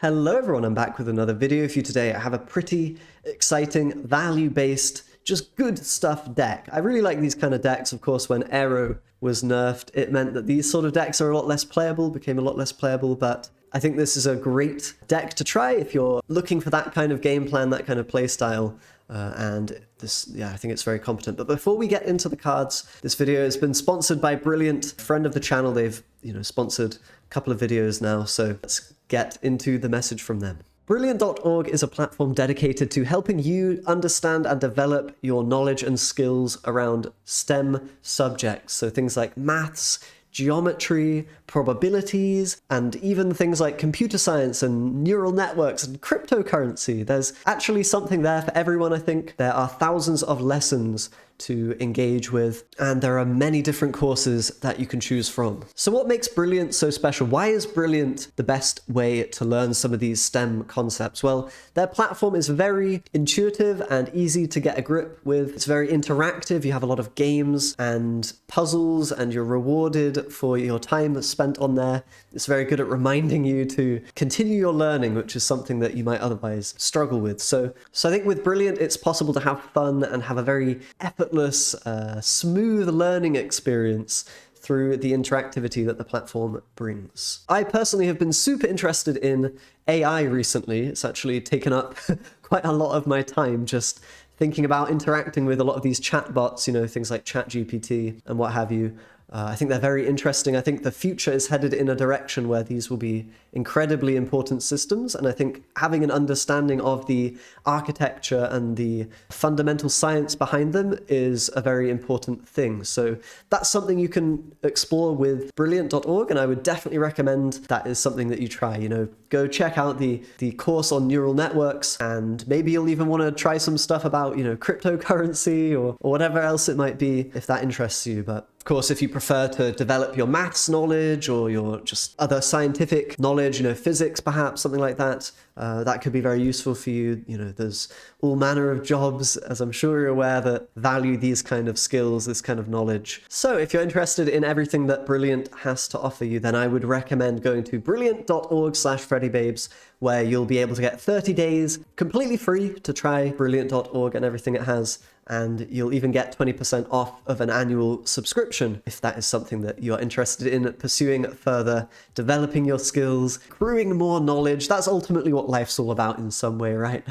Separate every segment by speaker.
Speaker 1: Hello everyone, I'm back with another video for you today. I have a pretty exciting, value-based, just good stuff deck. I really like these kind of decks. Of course, when Aero was nerfed, it meant that these sort of decks are a lot less playable, became a lot less playable, but I think this is a great deck to try if you're looking for that kind of game plan, that kind of play style. And this, I think it's very competent. But before we get into the cards, this video has been sponsored by Brilliant, friend of the channel. They've, sponsored a couple of videos now, so let's get into the message from them. Brilliant.org is a platform dedicated to helping you understand and develop your knowledge and skills around STEM subjects. So things like maths, geometry, probabilities, and even things like computer science and neural networks and cryptocurrency. There's actually something there for everyone, I think. There are thousands of lessons to engage with, and there are many different courses that you can choose from. So what makes Brilliant so special? Why is Brilliant the best way to learn some of these STEM concepts? Well, their platform is very intuitive and easy to get a grip with. It's very interactive. You have a lot of games and puzzles, and you're rewarded for your time spent on there. It's very good at reminding you to continue your learning, which is something that you might otherwise struggle with. So I think with Brilliant, it's possible to have fun and have a very effortless, smooth learning experience through the interactivity that the platform brings. I personally have been super interested in AI recently. It's actually taken up quite a lot of my time just thinking about interacting with a lot of these chatbots, things like ChatGPT and what have you. I think they're very interesting. I think the future is headed in a direction where these will be incredibly important systems. And I think having an understanding of the architecture and the fundamental science behind them is a very important thing. So that's something you can explore with Brilliant.org. And I would definitely recommend that is something that you try. Go check out the course on neural networks, and maybe you'll even want to try some stuff about, cryptocurrency or whatever else it might be if that interests you. But of course, if you prefer to develop your maths knowledge or your just other scientific knowledge, physics perhaps, something like that, that could be very useful for you. There's all manner of jobs, as I'm sure you're aware, that value these kind of skills, this kind of knowledge. So if you're interested in everything that Brilliant has to offer you, then I would recommend going to brilliant.org/FreddyBabes, where you'll be able to get 30 days completely free to try Brilliant.org and everything it has. And you'll even get 20% off of an annual subscription if that is something that you're interested in pursuing further, developing your skills, accruing more knowledge. That's ultimately what life's all about in some way, right?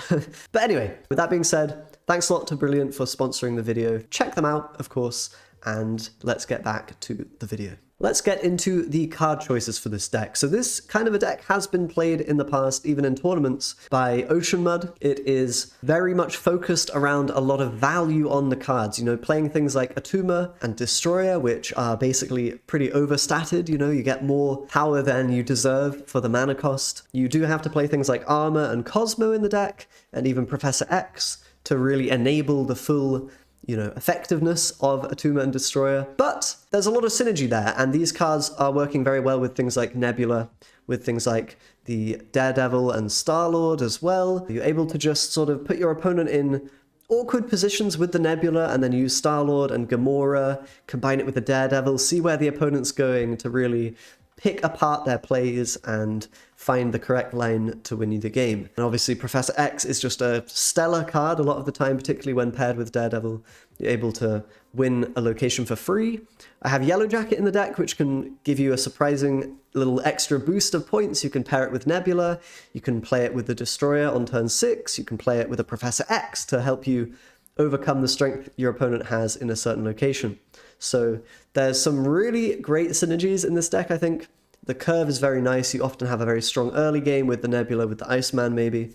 Speaker 1: But anyway, with that being said, thanks a lot to Brilliant for sponsoring the video. Check them out, of course, and let's get back to the video. Let's get into the card choices for this deck. So this kind of a deck has been played in the past, even in tournaments, by Ocean Mud. It is very much focused around a lot of value on the cards, playing things like Attuma and Destroyer, which are basically pretty overstated. You get more power than you deserve for the mana cost. You do have to play things like Armor and Cosmo in the deck, and even Professor X to really enable the full effectiveness of Attuma and Destroyer. But there's a lot of synergy there, and these cards are working very well with things like Nebula, with things like the Daredevil and Star-Lord as well. You're able to just sort of put your opponent in awkward positions with the Nebula, and then use Star-Lord and Gamora, combine it with the Daredevil, see where the opponent's going to really pick apart their plays and find the correct line to win you the game. And obviously Professor X is just a stellar card a lot of the time, particularly when paired with Daredevil. You're able to win a location for free. I have Yellowjacket in the deck, which can give you a surprising little extra boost of points. You can pair it with Nebula, you can play it with the Destroyer on turn 6, you can play it with a Professor X to help you overcome the strength your opponent has in a certain location. So there's some really great synergies in this deck, I think. The curve is very nice. You often have a very strong early game with the Nebula, with the Iceman maybe,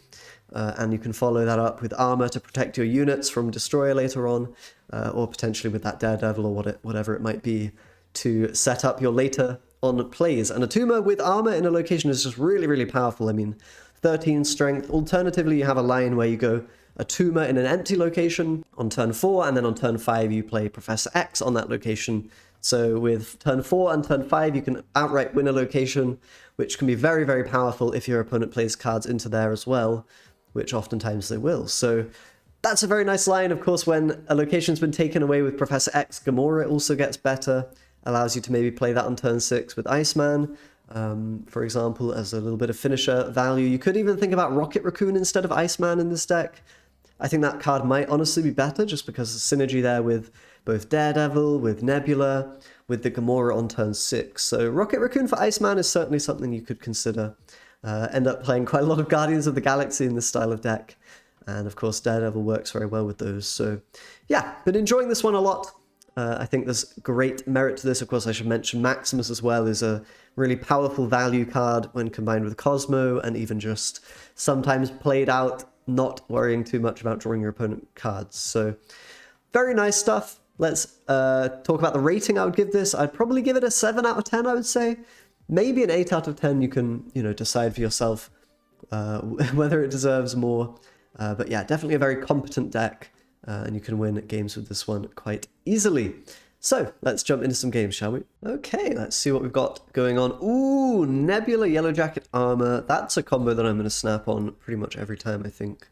Speaker 1: and you can follow that up with Armor to protect your units from Destroyer later on, or potentially with that Daredevil or whatever it might be to set up your later on plays. And Attuma with Armor in a location is just really, really powerful. 13 strength. Alternatively, you have a line where you go Attuma in an empty location on turn 4, and then on turn 5 you play Professor X on that location. So with turn 4 and turn 5 you can outright win a location, which can be very, very powerful if your opponent plays cards into there as well, which oftentimes they will. So that's a very nice line. Of course, when a location's been taken away with Professor X, Gamora also gets better, allows you to maybe play that on turn 6 with Iceman. for example, as a little bit of finisher value. You could even think about Rocket Raccoon instead of Iceman in this deck. I think that card might honestly be better just because of synergy there with both Daredevil, with Nebula, with the Gamora on turn 6. So Rocket Raccoon for Iceman is certainly something you could consider. End up playing quite a lot of Guardians of the Galaxy in this style of deck. And of course, Daredevil works very well with those. So yeah, been enjoying this one a lot. I think there's great merit to this. Of course, I should mention Maximus as well is a really powerful value card when combined with Cosmo, and even just sometimes played out, not worrying too much about drawing your opponent cards. So very nice stuff. Let's talk about the rating I would give this. I'd probably give it a 7 out of 10, I would say. Maybe an 8 out of 10. You can, decide for yourself whether it deserves more. But yeah, definitely a very competent deck, and you can win games with this one quite easily. So let's jump into some games, shall we? Okay, let's see what we've got going on. Ooh, Nebula, Yellowjacket, Armor. That's a combo that I'm going to snap on pretty much every time, I think.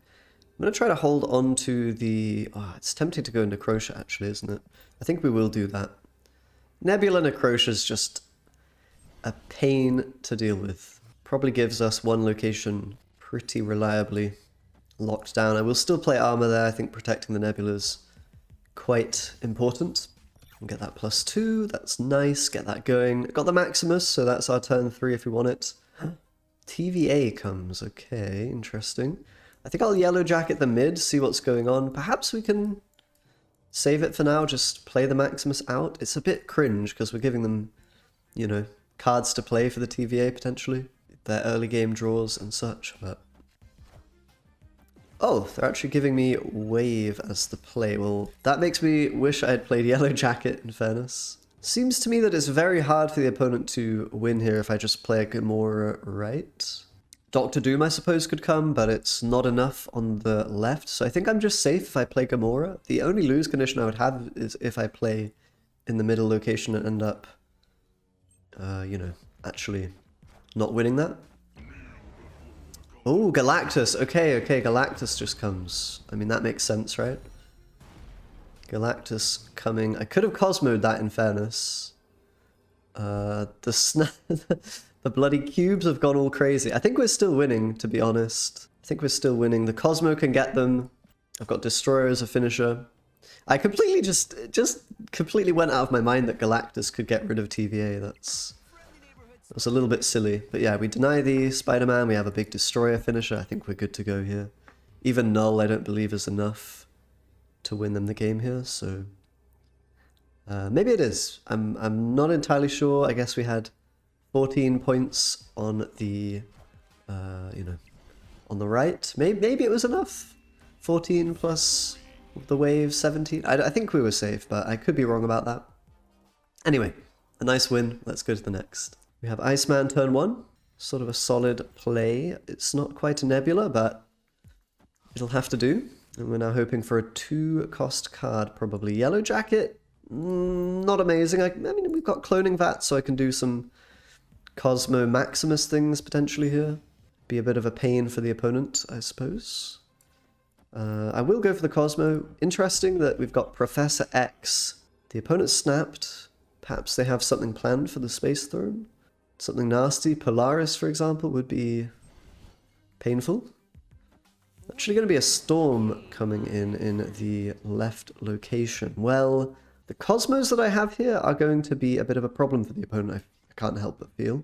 Speaker 1: I'm going to try to hold on to the... Oh, it's tempting to go into Necrosha, actually, isn't it? I think we will do that. Nebula Necrosha is just a pain to deal with. Probably gives us one location pretty reliably locked down. I will still play Armor there. I think protecting the Nebula's quite important. We'll get that +2. That's nice. Get that going. Got the Maximus, so that's our turn 3 if we want it. TVA comes. Okay, interesting. I think I'll Yellowjacket the mid, see what's going on. Perhaps we can save it for now, just play the Maximus out. It's a bit cringe because we're giving them, cards to play for the TVA potentially. Their early game draws and such, but... Oh, they're actually giving me Wave as the play. Well, that makes me wish I had played Yellowjacket, in fairness. Seems to me that it's very hard for the opponent to win here if I just play a Gamora right. Doctor Doom, I suppose, could come, but it's not enough on the left, so I think I'm just safe if I play Gamora. The only lose condition I would have is if I play in the middle location and end up, actually not winning that. Oh, Galactus. Okay, Galactus just comes. I mean, that makes sense, right? Galactus coming. I could have Cosmoed that, in fairness. The bloody cubes have gone all crazy. I think we're still winning, to be honest. I think we're still winning. The Cosmo can get them. I've got Destroyer as a finisher. I completely just completely went out of my mind that Galactus could get rid of TVA. That's a little bit silly. But yeah, we deny the Spider-Man. We have a big Destroyer finisher. I think we're good to go here. Even Null, I don't believe, is enough to win them the game here, so... maybe it is. I'm not entirely sure. I guess we had 14 points on the, on the right. Maybe it was enough. 14 plus the wave, 17. I think we were safe, but I could be wrong about that. Anyway, a nice win. Let's go to the next. We have Iceman turn 1. Sort of a solid play. It's not quite a Nebula, but it'll have to do. And we're now hoping for a 2-cost card, probably. Yellowjacket, not amazing. I mean, we've got Cloning Vat, so I can do some Cosmo Maximus things potentially here. Be a bit of a pain for the opponent, I suppose. I will go for the Cosmo. Interesting that we've got Professor X. The opponent snapped. Perhaps they have something planned for the Space Throne. Something nasty. Polaris, for example, would be painful. Actually going to be a storm coming in the left location. Well, the Cosmos that I have here are going to be a bit of a problem for the opponent, I can't help but feel.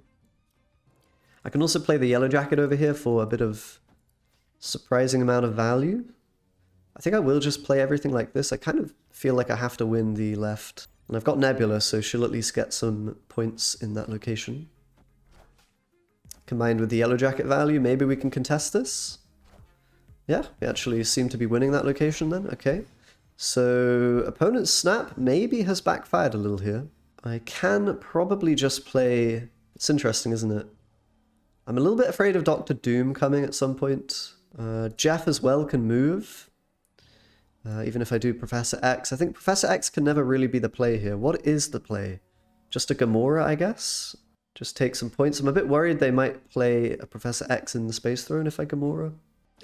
Speaker 1: I can also play the Yellowjacket over here for a bit of surprising amount of value. I think I will just play everything like this. I kind of feel like I have to win the left. And I've got Nebula, so she'll at least get some points in that location. Combined with the Yellowjacket value, maybe we can contest this. Yeah, we actually seem to be winning that location then. Okay. So, opponent's snap maybe has backfired a little here. I can probably just play... It's interesting, isn't it? I'm a little bit afraid of Doctor Doom coming at some point. Jeff as well can move. Even if I do Professor X. I think Professor X can never really be the play here. What is the play? Just a Gamora, I guess? Just take some points. I'm a bit worried they might play a Professor X in the Space Throne if I Gamora.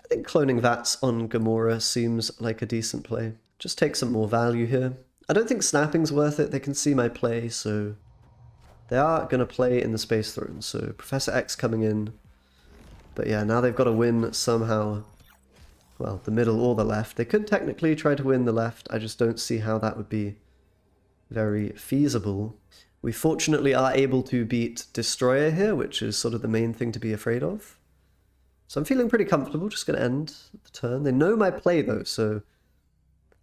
Speaker 1: I think cloning Vats on Gamora seems like a decent play. Just take some more value here. I don't think snapping's worth it. They can see my play, so... They are going to play in the Space Throne, so Professor X coming in. But yeah, now they've got to win somehow. Well, the middle or the left. They could technically try to win the left. I just don't see how that would be very feasible. We fortunately are able to beat Destroyer here, which is sort of the main thing to be afraid of. So I'm feeling pretty comfortable, just going to end the turn. They know my play though, so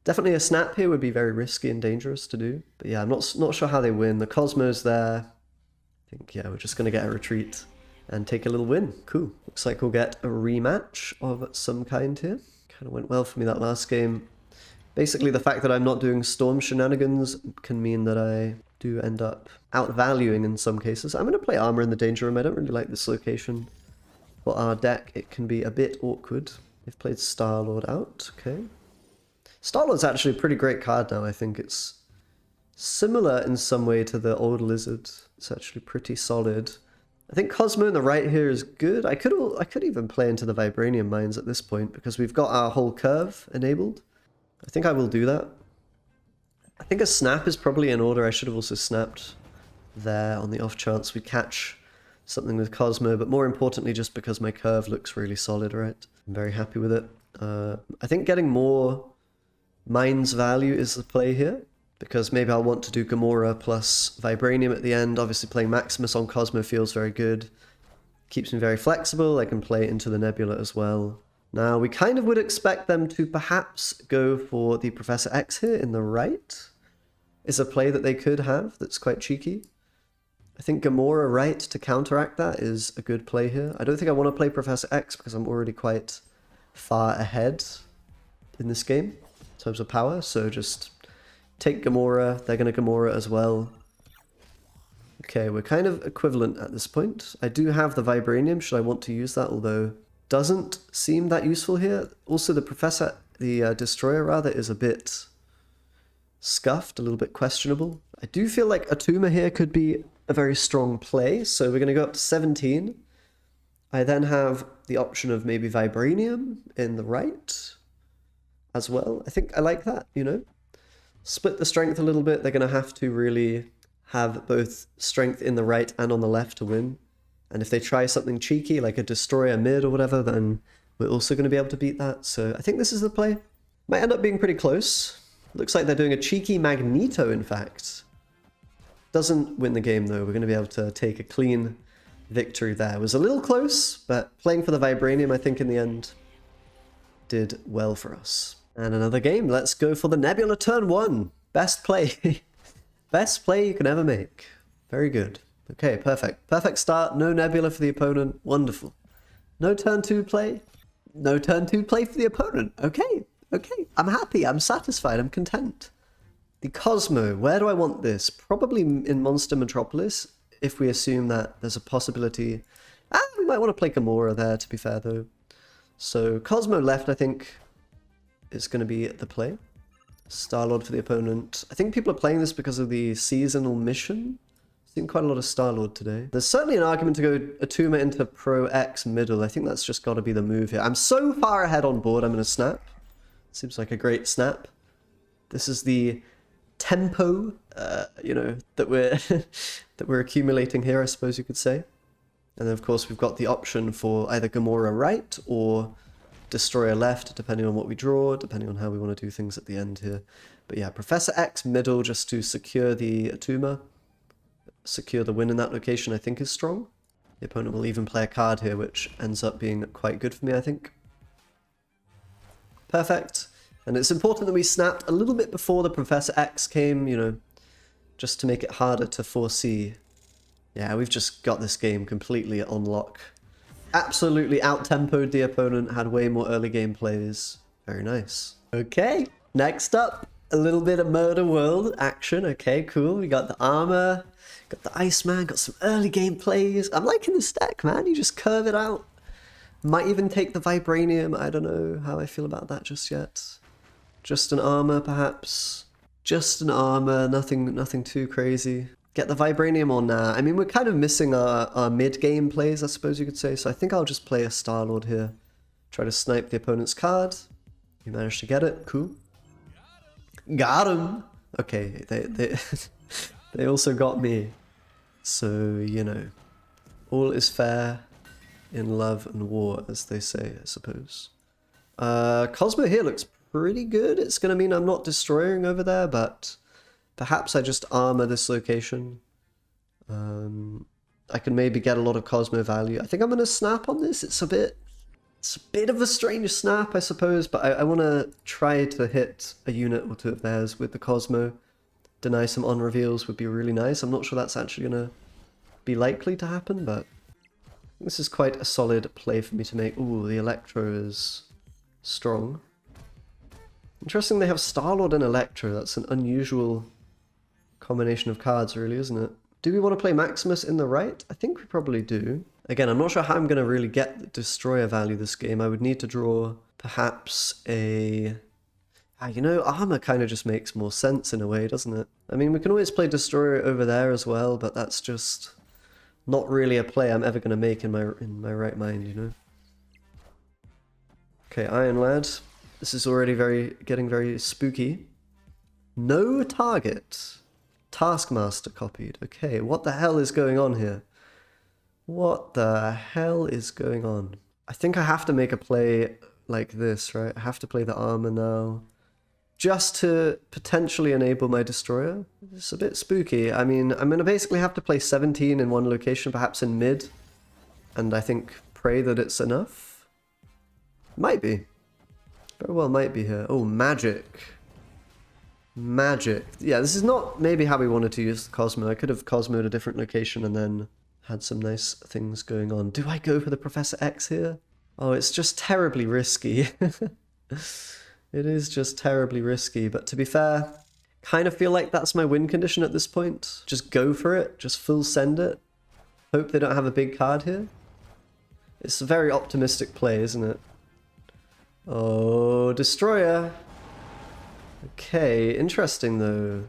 Speaker 1: definitely a snap here would be very risky and dangerous to do. But yeah, I'm not sure how they win. The Cosmo's there. I think, yeah, we're just going to get a retreat and take a little win. Cool. Looks like we'll get a rematch of some kind here. Kind of went well for me that last game. Basically, the fact that I'm not doing storm shenanigans can mean that I do end up outvaluing in some cases. I'm going to play armor in the danger room. I don't really like this location. For our deck, it can be a bit awkward. They've played Star-Lord out. Okay. Star-Lord's actually a pretty great card now. I think it's similar in some way to the old Lizard. It's actually pretty solid. I think Cosmo in the right here is good. I could even play into the Vibranium Mines at this point because we've got our whole curve enabled. I think I will do that. I think a snap is probably in order. I should have also snapped there on the off chance we catch something with Cosmo, but more importantly just because my curve looks really solid, right? I'm very happy with it. I think getting more Mines value is the play here, because maybe I'll want to do Gamora plus Vibranium at the end. Obviously playing Maximus on Cosmo feels very good. Keeps me very flexible. I can play into the Nebula as well. Now, we kind of would expect them to perhaps go for the Professor X here in the right. Is a play that they could have that's quite cheeky. I think Gamora right to counteract that is a good play here. I don't think I want to play Professor X because I'm already quite far ahead in this game in terms of power, so just take Gamora. They're going to Gamora as well. Okay, we're kind of equivalent at this point. I do have the Vibranium, should I want to use that, although doesn't seem that useful here. Also, the Destroyer rather, is a bit scuffed, a little bit questionable. I do feel like Attuma here could be a very strong play, so we're going to go up to 17. I then have the option of maybe Vibranium in the right as well. I think I like that, you know. Split the strength a little bit. They're going to have to really have both strength in the right and on the left to win. And if they try something cheeky, like a Destroyer mid or whatever, then we're also going to be able to beat that. So I think this is the play. Might end up being pretty close. Looks like they're doing a cheeky Magneto, in fact. Doesn't win the game, though. We're going to be able to take a clean victory there. It was a little close, but playing for the Vibranium, I think, in the end, did well for us. And another game. Let's go for the Nebula turn 1. Best play. Best play you can ever make. Very good. Okay, perfect. Perfect start. No Nebula for the opponent. Wonderful. No turn 2 play. No turn 2 play for the opponent. Okay. Okay. I'm happy. I'm satisfied. I'm content. The Cosmo. Where do I want this? Probably in Monster Metropolis, if we assume that there's a possibility. We might want to play Gamora there, to be fair, though. So Cosmo left, I think, is going to be the play. Star-Lord for the opponent. I think people are playing this because of the seasonal mission. Seen quite a lot of Star-Lord today. There's certainly an argument to go Attuma into Pro X middle. I think that's just got to be the move here. I'm so far ahead on board, I'm going to snap. Seems like a great snap. This is the tempo, you know, that we're that we're accumulating here, I suppose you could say. And then, of course, we've got the option for either Gamora right or Destroyer left, depending on what we draw, depending on how we want to do things at the end here. But yeah, Professor X middle just to secure the Attuma. Secure the win in that location, I think, is strong. The opponent will even play a card here, which ends up being quite good for me, I think. Perfect. And it's important that we snapped a little bit before the Professor X came, you know, just to make it harder to foresee. Yeah, we've just got this game completely on lock. Absolutely out-tempoed the opponent, had way more early game plays. Very nice. Okay, next up, a little bit of Murder World action. Okay, cool. We got the armor, got the Iceman, got some early game plays. I'm liking this deck, man. You just curve it out. Might even take the Vibranium. I don't know how I feel about that just yet. Just an armor, perhaps. Just an armor, nothing too crazy. Get the Vibranium or nah? I mean, we're kind of missing our mid-game plays, I suppose you could say. So I think I'll just play a Star-Lord here. Try to snipe the opponent's card. You managed to get it. Cool. Got him! Okay, they also got me. So, you know, all is fair in love and war, as they say, I suppose. Cosmo here looks pretty good. It's going to mean I'm not destroying over there, but perhaps I just armor this location. I can maybe get a lot of Cosmo value. I think I'm going to snap on this. It's a bit of a strange snap, I suppose, but I want to try to hit a unit or two of theirs with the Cosmo. Deny some on reveals would be really nice. I'm not sure that's actually going to be likely to happen, but this is quite a solid play for me to make. Ooh, the Electro is strong. Interesting they have Star-Lord and Electro. That's an unusual combination of cards, really, isn't it? Do we want to play Maximus in the right? I think we probably do. Again, I'm not sure how I'm going to really get the Destroyer value this game. I would need to draw perhaps a... you know, armor kind of just makes more sense in a way, doesn't it? I mean, we can always play Destroyer over there as well, but that's just not really a play I'm ever going to make in my right mind, you know? Okay, Iron Lad. This is already getting very spooky. No target. Taskmaster copied. Okay, what the hell is going on here? What the hell is going on? I think I have to make a play like this, right? I have to play the armor now. Just to potentially enable my destroyer. It's a bit spooky. I mean, I'm going to basically have to play 17 in one location, perhaps in mid. And I think pray that it's enough. Might be. Very well might be here. Oh, magic. Magic. Yeah, this is not maybe how we wanted to use the Cosmo. I could have Cosmoed a different location and then had some nice things going on. Do I go for the Professor X here? Oh, it's just terribly risky. It is just terribly risky, but to be fair, kind of feel like that's my win condition at this point. Just go for it, just full send it. Hope they don't have a big card here. It's a very optimistic play, isn't it? Oh, Destroyer. Okay, interesting though.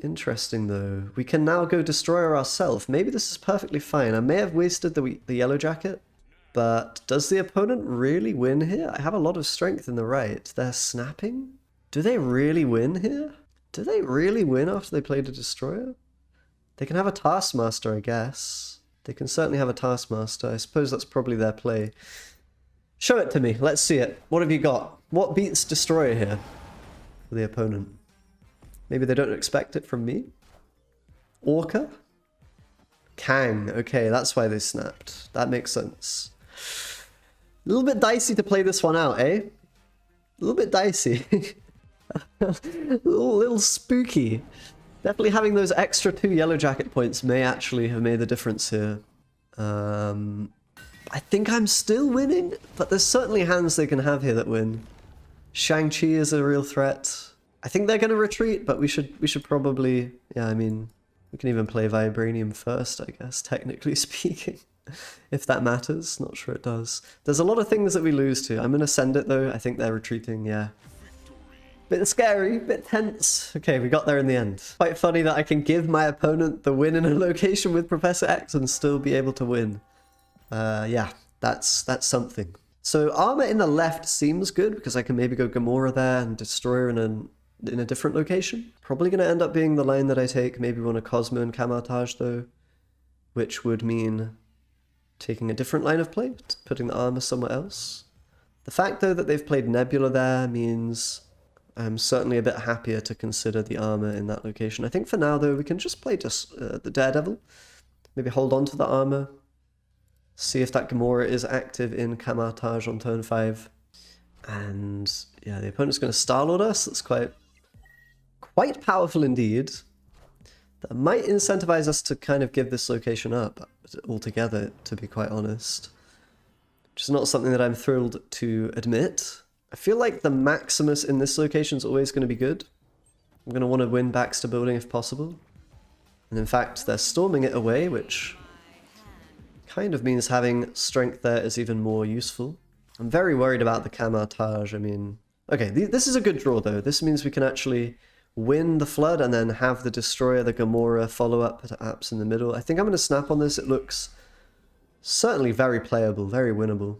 Speaker 1: Interesting though. We can now go Destroyer ourselves. Maybe this is perfectly fine. I may have wasted the Yellowjacket. But does the opponent really win here? I have a lot of strength in the right. They're snapping? Do they really win here? Do they really win after they played a Destroyer? They can have a Taskmaster, I guess. They can certainly have a Taskmaster. I suppose that's probably their play. Show it to me. Let's see it. What have you got? What beats Destroyer here for the opponent? Maybe they don't expect it from me? Orca? Kang. Okay, that's why they snapped. That makes sense. A little bit dicey to play this one out, eh? A little bit dicey. a little spooky. Definitely having those extra 2 Yellowjacket points may actually have made the difference here. I think I'm still winning, but there's certainly hands they can have here that win. Shang-Chi is a real threat. I think they're going to retreat, but we should probably... Yeah, I mean, we can even play Vibranium first, I guess, technically speaking. If that matters. Not sure it does. There's a lot of things that we lose to. I'm going to send it, though. I think they're retreating, yeah. Bit scary, bit tense. Okay, we got there in the end. Quite funny that I can give my opponent the win in a location with Professor X and still be able to win. Yeah, that's something. So armor in the left seems good because I can maybe go Gamora there and Destroyer in a different location. Probably going to end up being the line that I take. Maybe we want a Cosmo and Camotage, though, which would mean taking a different line of play, putting the armor somewhere else. The fact, though, that they've played Nebula there means I'm certainly a bit happier to consider the armor in that location. I think for now, though, we can just play the Daredevil. Maybe hold on to the armor. See if that Gamora is active in Camotage on turn 5. And yeah, the opponent's going to Star-Lord us. That's quite powerful indeed. That might incentivize us to kind of give this location up altogether, to be quite honest. Which is not something that I'm thrilled to admit. I feel like the Maximus in this location is always going to be good. I'm going to want to win Baxter Building if possible. And in fact, they're storming it away, which kind of means having strength there is even more useful. I'm very worried about the Camotage. I mean... Okay, this is a good draw, though. This means we can actually win the Flood and then have the Destroyer, the Gamora, follow up perhaps in the middle. I think I'm going to snap on this. It looks certainly very playable, very winnable.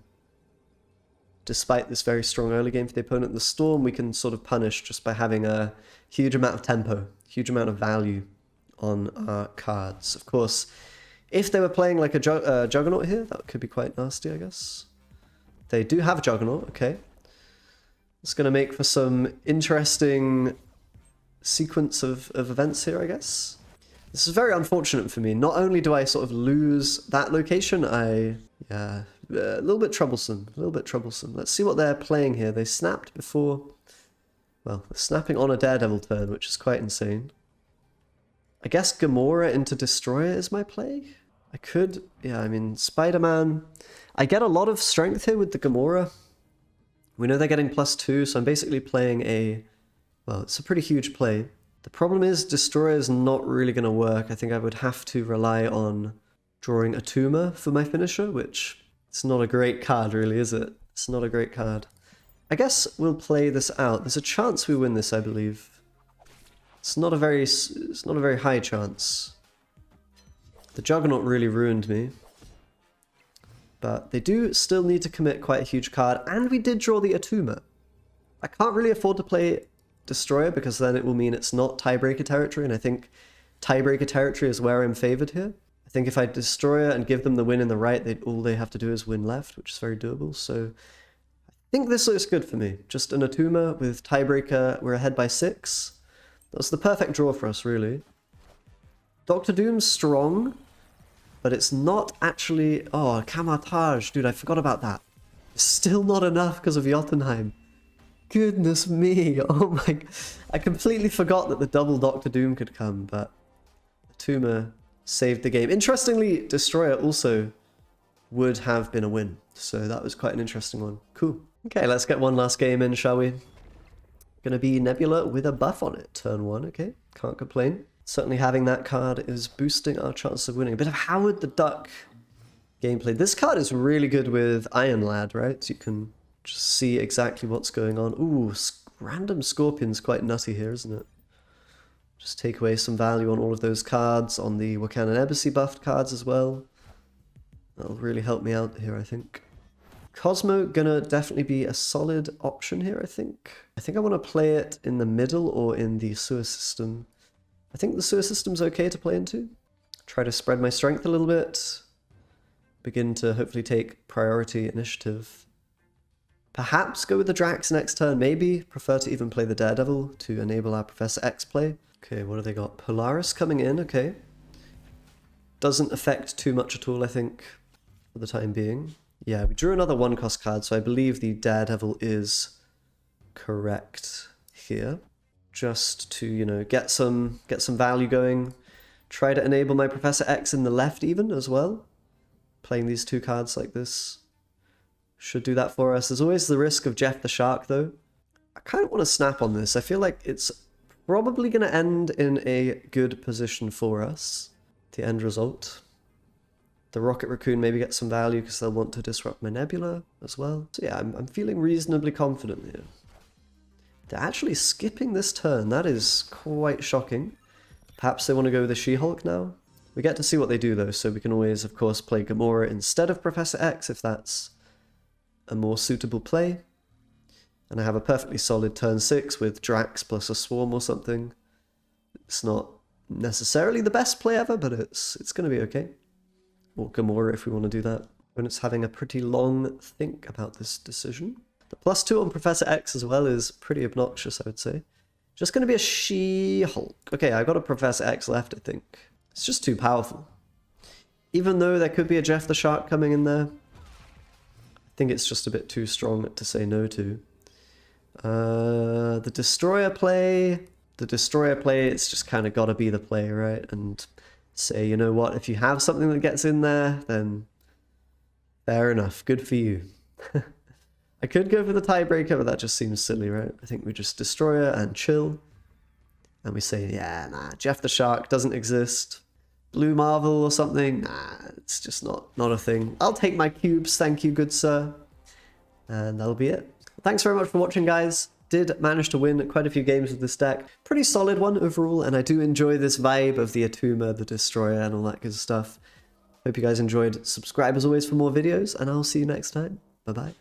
Speaker 1: Despite this very strong early game for the opponent, the Storm we can sort of punish just by having a huge amount of tempo, huge amount of value on our cards. Of course, if they were playing like a Juggernaut here, that could be quite nasty, I guess. They do have Juggernaut, okay. It's going to make for some interesting sequence of events here, I guess. This is very unfortunate for me. Not only do I sort of lose that location, yeah, a little bit troublesome, a little bit troublesome. Let's see what they're playing here. They snapped before, well, they're snapping on a Daredevil turn, which is quite insane. I guess Gamora into Destroyer is my play. I could, yeah, I mean, Spider-Man. I get a lot of strength here with the Gamora. We know they're getting +2, so I'm basically playing a, well, it's a pretty huge play. The problem is Destroyer is not really going to work. I think I would have to rely on drawing Attuma for my finisher, which it's not a great card really, is it? It's not a great card. I guess we'll play this out. There's a chance we win this, I believe. It's not a very high chance. The Juggernaut really ruined me. But they do still need to commit quite a huge card, and we did draw the Attuma. I can't really afford to play Destroyer because then it will mean it's not tiebreaker territory, and I think tiebreaker territory is where I'm favored here. I think if I Destroyer and give them the win in the right, all they have to do is win left, which is very doable. So I think this looks good for me. Just an Attuma with tiebreaker. We're ahead by 6. That's the perfect draw for us, really. Doctor Doom's strong, but it's not actually... Oh, Camouflage. Dude, I forgot about that. It's still not enough because of Jotunheim. Goodness me. Oh my... I completely forgot that the double Doctor Doom could come, but Attuma saved the game. Interestingly, Destroyer also would have been a win, so that was quite an interesting one. Cool. Okay, let's get one last game in, shall we? Gonna be Nebula with a buff on it. Turn 1, okay. Can't complain. Certainly having that card is boosting our chance of winning. A bit of Howard the Duck gameplay. This card is really good with Iron Lad, right? So you can just see exactly what's going on. Ooh, random Scorpion's quite nutty here, isn't it? Just take away some value on all of those cards, on the Wakandan Embassy buffed cards as well. That'll really help me out here, I think. Cosmo gonna definitely be a solid option here, I think. I think I want to play it in the middle or in the sewer system. I think the sewer system's okay to play into. Try to spread my strength a little bit. Begin to hopefully take priority initiative. Perhaps go with the Drax next turn, maybe. Prefer to even play the Daredevil to enable our Professor X play. Okay, what have they got? Polaris coming in, okay. Doesn't affect too much at all, I think, for the time being. Yeah, we drew another 1-cost card, so I believe the Daredevil is correct here. Just to, you know, get some value going. Try to enable my Professor X in the left even as well. Playing these 2 cards like this should do that for us. There's always the risk of Jeff the Shark, though. I kind of want to snap on this. I feel like it's probably going to end in a good position for us, the end result. The Rocket Raccoon maybe gets some value because they'll want to disrupt my Nebula as well. So yeah, I'm feeling reasonably confident here. They're actually skipping this turn. That is quite shocking. Perhaps they want to go with the She-Hulk now? We get to see what they do though, so we can always, of course, play Gamora instead of Professor X if that's a more suitable play. And I have a perfectly solid turn 6 with Drax plus a Swarm or something. It's not necessarily the best play ever, but it's going to be okay. Or Gamora if we want to do that. When it's having a pretty long think about this decision. The +2 on Professor X as well is pretty obnoxious, I would say. Just going to be a She-Hulk. Okay, I got a Professor X left, I think. It's just too powerful. Even though there could be a Jeff the Shark coming in there, I think it's just a bit too strong to say no to. The Destroyer play, it's just kind of got to be the play, right? And say, you know what, if you have something that gets in there, then fair enough, good for you. I could go for the tiebreaker, but that just seems silly, right? I think we just Destroyer and chill. And we say, yeah, nah, Jeff the Shark doesn't exist. Blue Marvel or something, nah, it's just not a thing. I'll take my cubes, thank you, good sir. And that'll be it. Thanks very much for watching, guys. Did manage to win quite a few games with this deck. Pretty solid one overall, and I do enjoy this vibe of the Attuma, the Destroyer, and all that good stuff. Hope you guys enjoyed. Subscribe as always for more videos, and I'll see you next time. Bye-bye.